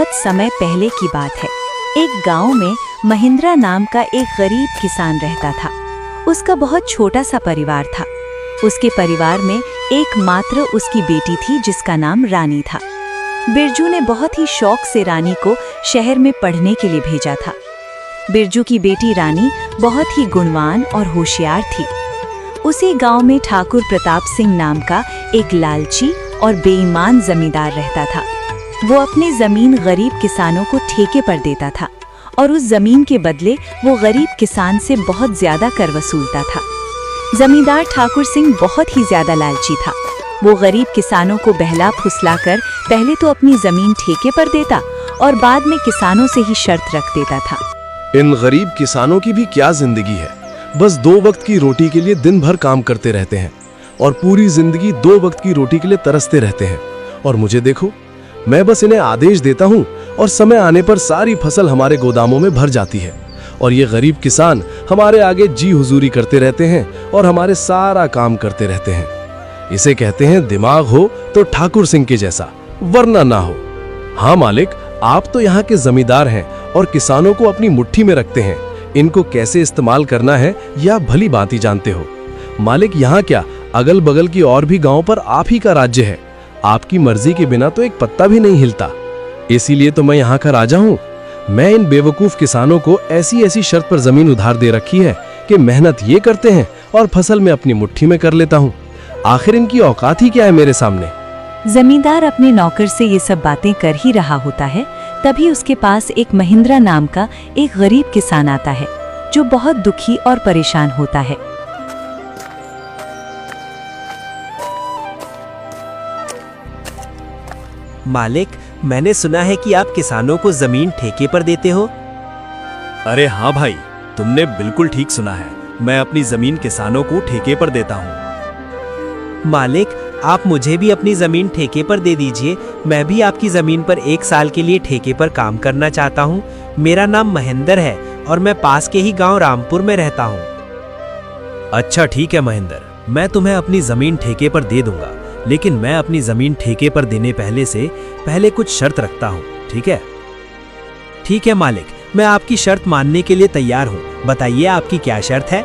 बहुत समय पहले की बात है। एक गांव में महिंद्रा नाम का एक गरीब किसान रहता था। उसका बहुत छोटा सा परिवार था। उसके परिवार में एकमात्र उसकी बेटी थी जिसका नाम रानी था। बिरजू ने बहुत ही शौक से रानी को शहर में पढ़ने के लिए भेजा था। बिरजू की बेटी रानी बहुत ही गुणवान और होशियार थी। उसी गांव में ठाकुर प्रताप सिंह नाम का एक लालची और बेईमान जमींदार रहता था। वो अपनी जमीन गरीब किसानों को ठेके पर देता था और उस जमीन के बदले वो गरीब किसान से बहुत ज्यादा कर वसूलता था। जमींदार ठाकुर सिंह बहुत ही ज्यादा लालची था। वो गरीब किसानों को बहला फुसलाकर पहले तो अपनी जमीन ठेके पर देता और बाद में किसानों से ही शर्त रख देता था। इन गरीब किसानों की भी क्या जिंदगी है। बस 2 वक्त की रोटी के लिए दिन भर काम करते रहते हैं और पूरी जिंदगी 2 वक्त की रोटी के लिए तरसते रहते हैं। और मुझे देखो, मैं बस इन्हें आदेश देता हूँ और समय आने पर सारी फसल हमारे गोदामों में भर जाती है और ये गरीब किसान हमारे आगे जी हुजूरी करते रहते हैं और हमारे सारा काम करते रहते हैं। इसे कहते हैं दिमाग हो तो ठाकुर सिंह के जैसा, वरना ना हो। हाँ मालिक, आप तो यहाँ के जमींदार हैं और किसानों को अपनी मुट्ठी में रखते हैं। इनको कैसे इस्तेमाल करना है यह भली भांति जानते हो। मालिक, यहाँ क्या अगल बगल की और भी गांव पर आप ही का राज्य है। आपकी मर्जी के बिना तो एक पत्ता भी नहीं हिलता। इसीलिए तो मैं यहाँ का राजा हूँ। मैं इन बेवकूफ किसानों को ऐसी ऐसी शर्त पर जमीन उधार दे रखी है कि मेहनत ये करते हैं और फसल में अपनी मुट्ठी में कर लेता हूँ। आखिर इनकी औकात ही क्या है मेरे सामने। जमींदार अपने नौकर से ये सब बातें कर ही रहा होता है, तभी उसके पास एक महिंद्रा नाम का एक गरीब किसान आता है जो बहुत दुखी और परेशान होता है। मालिक, मैंने सुना है कि आप किसानों को जमीन ठेके पर देते हो। अरे हाँ भाई, तुमने बिल्कुल ठीक सुना है। मैं अपनी जमीन किसानों को ठेके पर देता हूँ। मालिक, आप मुझे भी अपनी जमीन ठेके पर दे दीजिए। मैं भी आपकी जमीन पर 1 साल के लिए ठेके पर काम करना चाहता हूँ। मेरा नाम महेंद्र है और मैं पास के ही गांव रामपुर में रहता हूँ। अच्छा ठीक है महेंद्र, मैं तुम्हें अपनी जमीन ठेके पर दे दूंगा, लेकिन मैं अपनी जमीन ठेके पर देने पहले कुछ शर्त रखता हूँ, ठीक है? ठीक है मालिक, मैं आपकी शर्त मानने के लिए तैयार हूँ। बताइए आपकी क्या शर्त है?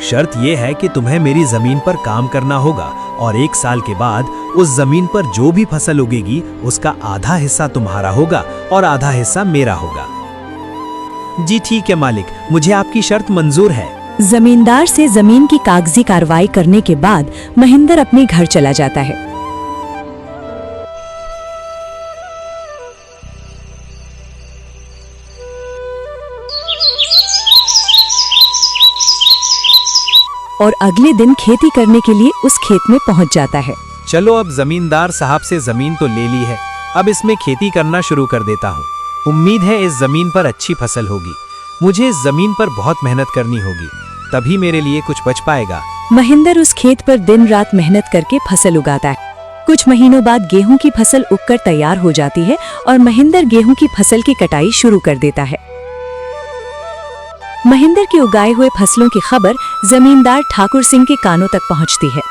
शर्त यह है कि तुम्हें मेरी जमीन पर काम करना होगा और 1 साल के बाद उस जमीन पर जो भी फसल उगेगी उसका आधा हिस्सा तुम्हारा होगा और आधा हिस्सा मेरा होगा। जी ठीक है मालिक, मुझे आपकी शर्त मंजूर है। जमींदार से जमीन की कागजी कार्रवाई करने के बाद महिंद्र अपने घर चला जाता है। और अगले दिन खेती करने के लिए उस खेत में पहुंच जाता है। चलो, अब जमींदार साहब से जमीन तो ले ली है, अब इसमें खेती करना शुरू कर देता हूँ। उम्मीद है इस जमीन पर अच्छी फसल होगी। मुझे इस जमीन पर बहुत मेहनत करनी होगी, तभी मेरे लिए कुछ बच पाएगा। महिंद्र उस खेत पर दिन रात मेहनत करके फसल उगाता है। कुछ महीनों बाद गेहूं की फसल उगकर तैयार हो जाती है और महिंद्र गेहूं की फसल की कटाई शुरू कर देता है। महिंद्र के उगाए हुए फसलों की खबर जमींदार ठाकुर सिंह के कानों तक पहुंचती है।